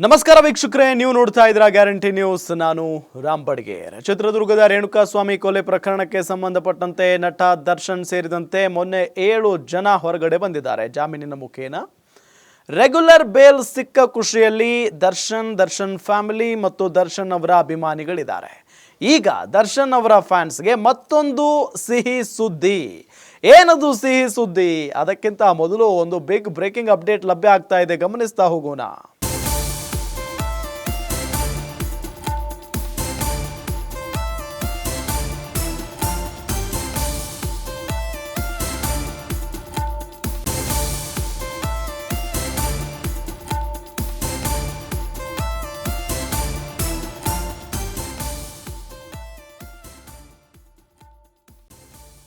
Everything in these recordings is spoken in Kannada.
ನಮಸ್ಕಾರ ವೀಕ್ಷಕರೇ, ನೀವು ನೋಡ್ತಾ ಇದ್ದೀರಾ ಗ್ಯಾರಂಟಿ ನ್ಯೂಸ್. ನಾನು ರಾಮ್ ಬಡ್ಗೇರ್. ಚಿತ್ರದುರ್ಗದ ರೇಣುಕಾಸ್ವಾಮಿ ಕೊಲೆ ಪ್ರಕರಣಕ್ಕೆ ಸಂಬಂಧಪಟ್ಟಂತೆ ನಟ ದರ್ಶನ್ ಸೇರಿದಂತೆ ಮೊನ್ನೆ 7 ಜನ ಹೊರಗಡೆ ಬಂದಿದ್ದಾರೆ ಜಾಮೀನಿನ ಮುಖೇನ. ರೆಗ್ಯುಲರ್ ಬೇಲ್ ಸಿಕ್ಕ ಖುಷಿಯಲ್ಲಿ ದರ್ಶನ್ ಫ್ಯಾಮಿಲಿ ಮತ್ತು ದರ್ಶನ್ ಅವರ ಅಭಿಮಾನಿಗಳಿದ್ದಾರೆ. ಈಗ ದರ್ಶನ್ ಅವರ ಫ್ಯಾನ್ಸ್ಗೆ ಮತ್ತೊಂದು ಸಿಹಿ ಸುದ್ದಿ. ಏನದು ಸಿಹಿ ಸುದ್ದಿ? ಅದಕ್ಕಿಂತ ಮೊದಲು ಒಂದು ಬಿಗ್ ಬ್ರೇಕಿಂಗ್ ಅಪ್ಡೇಟ್ ಲಭ್ಯ ಆಗ್ತಾ ಇದೆ, ಗಮನಿಸ್ತಾ ಹೋಗೋಣ.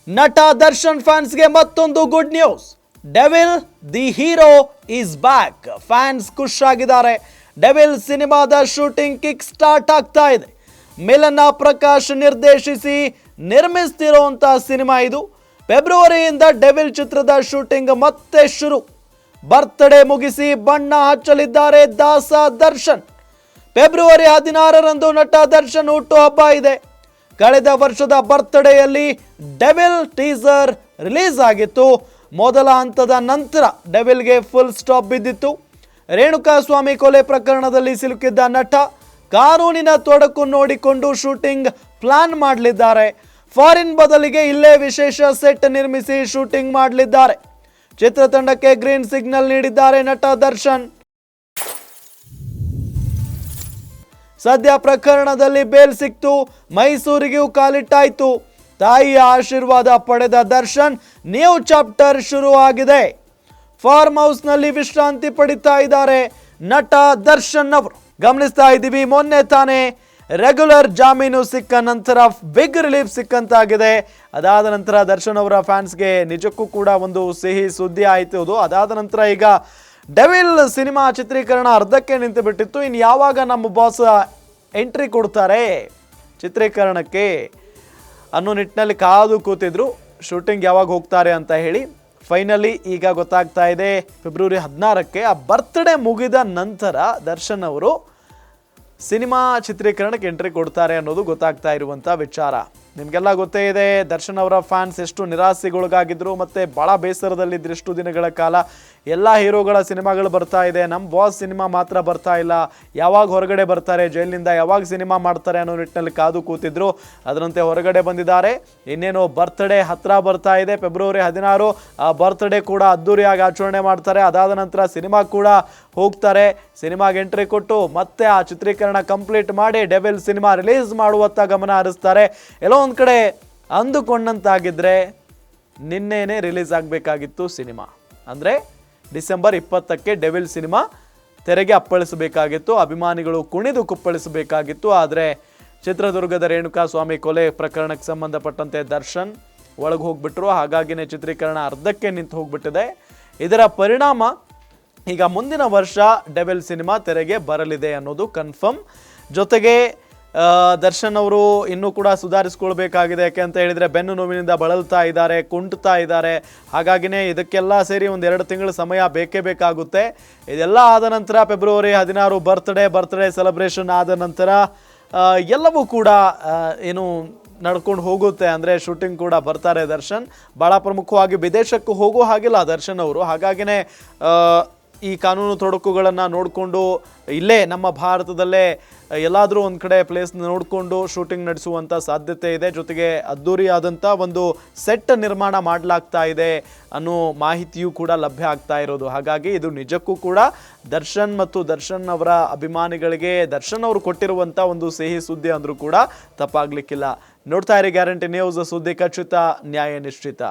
ನಟ ದರ್ಶನ್ ಫ್ಯಾನ್ಸ್ಗೆ ಮತ್ತೊಂದು good news. Devil the hero is back. Fans ಖುಷಿಯಾಗಿದ್ದಾರೆ. ಡೆವಿಲ್ ಸಿನಿಮಾದ ಶೂಟಿಂಗ್ ಕಿಕ್ ಸ್ಟಾರ್ಟ್ ಆಗ್ತಾ ಇದೆ. ಮಿಲನ ಪ್ರಕಾಶ್ ನಿರ್ದೇಶಿಸಿ ನಿರ್ಮಿಸ್ತಿರುವಂಥ ಸಿನಿಮಾ ಇದು. ಫೆಬ್ರವರಿಯಿಂದ ಡೆವಿಲ್ ಚಿತ್ರದ ಶೂಟಿಂಗ್ ಮತ್ತೆ ಶುರು. ಬರ್ತ್ಡೇ ಮುಗಿಸಿ ಬಣ್ಣ ಹಚ್ಚಲಿದ್ದಾರೆ ದಾಸ ದರ್ಶನ್. ಫೆಬ್ರವರಿ 16ರಂದು ನಟ ದರ್ಶನ್ ಹುಟ್ಟುಹಬ್ಬ ಇದೆ. ಕಳೆದ ವರ್ಷದ ಬರ್ತ್ಡೇಯಲ್ಲಿ ಡೆವಿಲ್ ಟೀಸರ್ ರಿಲೀಸ್ ಆಗಿತ್ತು. ಮೊದಲ ಹಂತದ ನಂತರ ಡೆವಿಲ್ಗೆ ಫುಲ್ ಸ್ಟಾಪ್ ಬಿದ್ದಿತ್ತು. ರೇಣುಕಾಸ್ವಾಮಿ ಕೊಲೆ ಪ್ರಕರಣದಲ್ಲಿ ಸಿಲುಕಿದ್ದ ನಟ ಕಾನೂನಿನ ತೊಡಕು ನೋಡಿಕೊಂಡು ಶೂಟಿಂಗ್ ಪ್ಲಾನ್ ಮಾಡಲಿದ್ದಾರೆ. ಫಾರಿನ್ ಬದಲಿಗೆ ಇಲ್ಲೇ ವಿಶೇಷ ಸೆಟ್ ನಿರ್ಮಿಸಿ ಶೂಟಿಂಗ್ ಮಾಡಲಿದ್ದಾರೆ. ಚಿತ್ರತಂಡಕ್ಕೆ ಗ್ರೀನ್ ಸಿಗ್ನಲ್ ನೀಡಿದ್ದಾರೆ ನಟ ದರ್ಶನ್. ಸದ್ಯ ಪ್ರಕರಣದಲ್ಲಿ ಬೇಲ್ ಸಿಕ್ತು. ಮೈಸೂರಿಗೂ ಕಾಲಿಟ್ಟಾಯ್ತು. ತಾಯಿಯ ಆಶೀರ್ವಾದ ಪಡೆದ ದರ್ಶನ್ ನ್ಯೂ ಚಾಪ್ಟರ್ ಶುರು ಆಗಿದೆ. ಫಾರ್ಮ್ ಹೌಸ್ ನಲ್ಲಿ ವಿಶ್ರಾಂತಿ ಪಡಿತಾ ಇದ್ದಾರೆ ನಟ ದರ್ಶನ್ ಅವರು. ಗಮನಿಸ್ತಾ ಇದ್ದೀವಿ, ಮೊನ್ನೆ ತಾನೇ ರೆಗ್ಯುಲರ್ ಜಾಮೀನು ಸಿಕ್ಕ ನಂತರ ಬಿಗ್ ರಿಲೀಫ್ ಸಿಕ್ಕಂತಾಗಿದೆ. ಅದಾದ ನಂತರ ದರ್ಶನ್ ಅವರ ಫ್ಯಾನ್ಸ್ಗೆ ನಿಜಕ್ಕೂ ಕೂಡ ಒಂದು ಸಿಹಿ ಸುದ್ದಿ ಆಯ್ತು. ಅದಾದ ನಂತರ ಈಗ ಡೆವಿಲ್ ಸಿನಿಮಾ ಚಿತ್ರೀಕರಣ ಅರ್ಧಕ್ಕೆ ನಿಂತು ಬಿಟ್ಟಿತ್ತು. ಇನ್ನು ಯಾವಾಗ ನಮ್ಮ ಬಾಸ್ ಎಂಟ್ರಿ ಕೊಡ್ತಾರೆ ಚಿತ್ರೀಕರಣಕ್ಕೆ ಅನ್ನೋ ನಿಟ್ಟಿನಲ್ಲಿ ಕಾದು ಕೂತಿದ್ರು, ಶೂಟಿಂಗ್ ಯಾವಾಗ ಹೋಗ್ತಾರೆ ಅಂತ ಹೇಳಿ. ಫೈನಲಿ ಈಗ ಗೊತ್ತಾಗ್ತಾ ಇದೆ, ಫೆಬ್ರವರಿ 16ಕ್ಕೆ ಆ ಬರ್ತ್ಡೇ ಮುಗಿದ ನಂತರ ದರ್ಶನ್ ಅವರು ಸಿನಿಮಾ ಚಿತ್ರೀಕರಣಕ್ಕೆ ಎಂಟ್ರಿ ಕೊಡ್ತಾರೆ ಅನ್ನೋದು ಗೊತ್ತಾಗ್ತಾ ಇರುವಂಥ ವಿಚಾರ. ನಿಮಗೆಲ್ಲ ಗೊತ್ತೇ ಇದೆ, ದರ್ಶನ್ ಅವರ ಫ್ಯಾನ್ಸ್ ಎಷ್ಟು ನಿರಾಸೆಗೊಳಗಾಗಿದ್ರು ಮತ್ತು ಭಾಳ ಬೇಸರದಲ್ಲಿದ್ದರು ಇಷ್ಟು ದಿನಗಳ ಕಾಲ. ಎಲ್ಲ ಹೀರೋಗಳ ಸಿನಿಮಾಗಳು ಬರ್ತಾ ಇದೆ, ನಮ್ಮ ಬಾಸ್ ಸಿನಿಮಾ ಮಾತ್ರ ಬರ್ತಾ ಇಲ್ಲ. ಯಾವಾಗ ಹೊರಗಡೆ ಬರ್ತಾರೆ ಜೈಲಿನಿಂದ, ಯಾವಾಗ ಸಿನಿಮಾ ಮಾಡ್ತಾರೆ ಅನ್ನೋ ನಿಟ್ಟಿನಲ್ಲಿ ಕಾದು ಕೂತಿದ್ರು. ಅದರಂತೆ ಹೊರಗಡೆ ಬಂದಿದ್ದಾರೆ. ಇನ್ನೇನು ಬರ್ತ್ಡೇ ಹತ್ತಿರ ಬರ್ತಾ ಇದೆ, ಫೆಬ್ರವರಿ 16. ಆ ಬರ್ತ್ಡೇ ಕೂಡ ಅದ್ದೂರಿಯಾಗಿ ಆಚರಣೆ ಮಾಡ್ತಾರೆ. ಅದಾದ ನಂತರ ಸಿನಿಮಾ ಕೂಡ ಹೋಗ್ತಾರೆ. ಸಿನಿಮಾಗೆ ಎಂಟ್ರಿ ಕೊಟ್ಟು ಮತ್ತೆ ಆ ಚಿತ್ರೀಕರಣ ಕಂಪ್ಲೀಟ್ ಮಾಡಿ ಡೆವಿಲ್ ಸಿನಿಮಾ ರಿಲೀಸ್ ಮಾಡುವತ್ತ ಗಮನ ಹರಿಸ್ತಾರೆ. ಎಲ್ಲೋ ಒಂದು ಕಡೆ ಅಂದುಕೊಂಡಂತಾಗಿದ್ರೆ ನಿನ್ನೆನೇ ರಿಲೀಸ್ ಆಗಬೇಕಾಗಿತ್ತು ಸಿನಿಮಾ. ಅಂದರೆ ಡಿಸೆಂಬರ್ 20ಕ್ಕೆ ಡೆವಿಲ್ ಸಿನಿಮಾ ತೆರೆಗೆ ಅಪ್ಪಳಿಸಬೇಕಾಗಿತ್ತು. ಅಭಿಮಾನಿಗಳು ಕುಣಿದು ಕುಪ್ಪಳಿಸಬೇಕಾಗಿತ್ತು. ಆದರೆ ಚಿತ್ರದುರ್ಗದ ರೇಣುಕಾಸ್ವಾಮಿ ಕೊಲೆ ಪ್ರಕರಣಕ್ಕೆ ಸಂಬಂಧಪಟ್ಟಂತೆ ದರ್ಶನ್ ಒಳಗೆ ಹೋಗ್ಬಿಟ್ರು. ಹಾಗಾಗಿನೇ ಚಿತ್ರೀಕರಣ ಅರ್ಧಕ್ಕೆ ನಿಂತು ಹೋಗ್ಬಿಟ್ಟಿದೆ. ಇದರ ಪರಿಣಾಮ ಈಗ ಮುಂದಿನ ವರ್ಷ ಡೆವಿಲ್ ಸಿನಿಮಾ ತೆರೆಗೆ ಬರಲಿದೆ ಅನ್ನೋದು ಕನ್ಫರ್ಮ್. ಜೊತೆಗೆ ದರ್ಶನ್ ಅವರು ಇನ್ನೂ ಕೂಡ ಸುಧಾರಿಸ್ಕೊಳ್ಬೇಕಾಗಿದೆ. ಯಾಕೆ ಅಂತ ಹೇಳಿದರೆ ಬೆನ್ನು ನೋವಿನಿಂದ ಬಳಲ್ತಾ ಇದ್ದಾರೆ, ಕುಂಟುತ್ತಾ ಇದ್ದಾರೆ. ಹಾಗಾಗಿನೇ ಇದಕ್ಕೆಲ್ಲ ಸೇರಿ 1-2 ತಿಂಗಳ ಸಮಯ ಬೇಕೇ ಬೇಕಾಗುತ್ತೆ. ಇದೆಲ್ಲ ಆದ ನಂತರ ಫೆಬ್ರವರಿ 16 ಬರ್ತ್ಡೇ ಸೆಲೆಬ್ರೇಷನ್ ಆದ ನಂತರ ಎಲ್ಲವೂ ಕೂಡ ಏನು ನಡ್ಕೊಂಡು ಹೋಗುತ್ತೆ. ಅಂದರೆ ಶೂಟಿಂಗ್ ಕೂಡ ಬರ್ತಾರೆ ದರ್ಶನ್. ಭಾಳ ಪ್ರಮುಖವಾಗಿ ವಿದೇಶಕ್ಕೂ ಹೋಗೋ ಹಾಗಿಲ್ಲ ದರ್ಶನ್ ಅವರು. ಹಾಗಾಗಿನೇ ಈ ಕಾನೂನು ತೊಡಕುಗಳನ್ನು ನೋಡಿಕೊಂಡು ಇಲ್ಲೇ ನಮ್ಮ ಭಾರತದಲ್ಲೇ ಎಲ್ಲಾದರೂ ಒಂದು ಕಡೆ ಪ್ಲೇಸ್ ನೋಡಿಕೊಂಡು ಶೂಟಿಂಗ್ ನಡೆಸುವಂಥ ಸಾಧ್ಯತೆ ಇದೆ. ಜೊತೆಗೆ ಅದ್ದೂರಿಯಾದಂಥ ಒಂದು ಸೆಟ್ ನಿರ್ಮಾಣ ಮಾಡಲಾಗ್ತಾ ಇದೆ ಅನ್ನೋ ಮಾಹಿತಿಯೂ ಕೂಡ ಲಭ್ಯ ಆಗ್ತಾ ಇರೋದು. ಹಾಗಾಗಿ ಇದು ನಿಜಕ್ಕೂ ಕೂಡ ದರ್ಶನ್ ಮತ್ತು ದರ್ಶನ್ ಅವರ ಅಭಿಮಾನಿಗಳಿಗೆ ದರ್ಶನ್ ಅವರು ಕೊಟ್ಟಿರುವಂಥ ಒಂದು ಸಿಹಿ ಸುದ್ದಿ ಅಂದರೂ ಕೂಡ ತಪ್ಪಾಗಲಿಕ್ಕಿಲ್ಲ. ನೋಡ್ತಾ ಇರಿ ಗ್ಯಾರಂಟಿ ನ್ಯೂಸ್, ಸುದ್ದಿ ಖಚಿತ, ನ್ಯಾಯ ನಿಶ್ಚಿತ.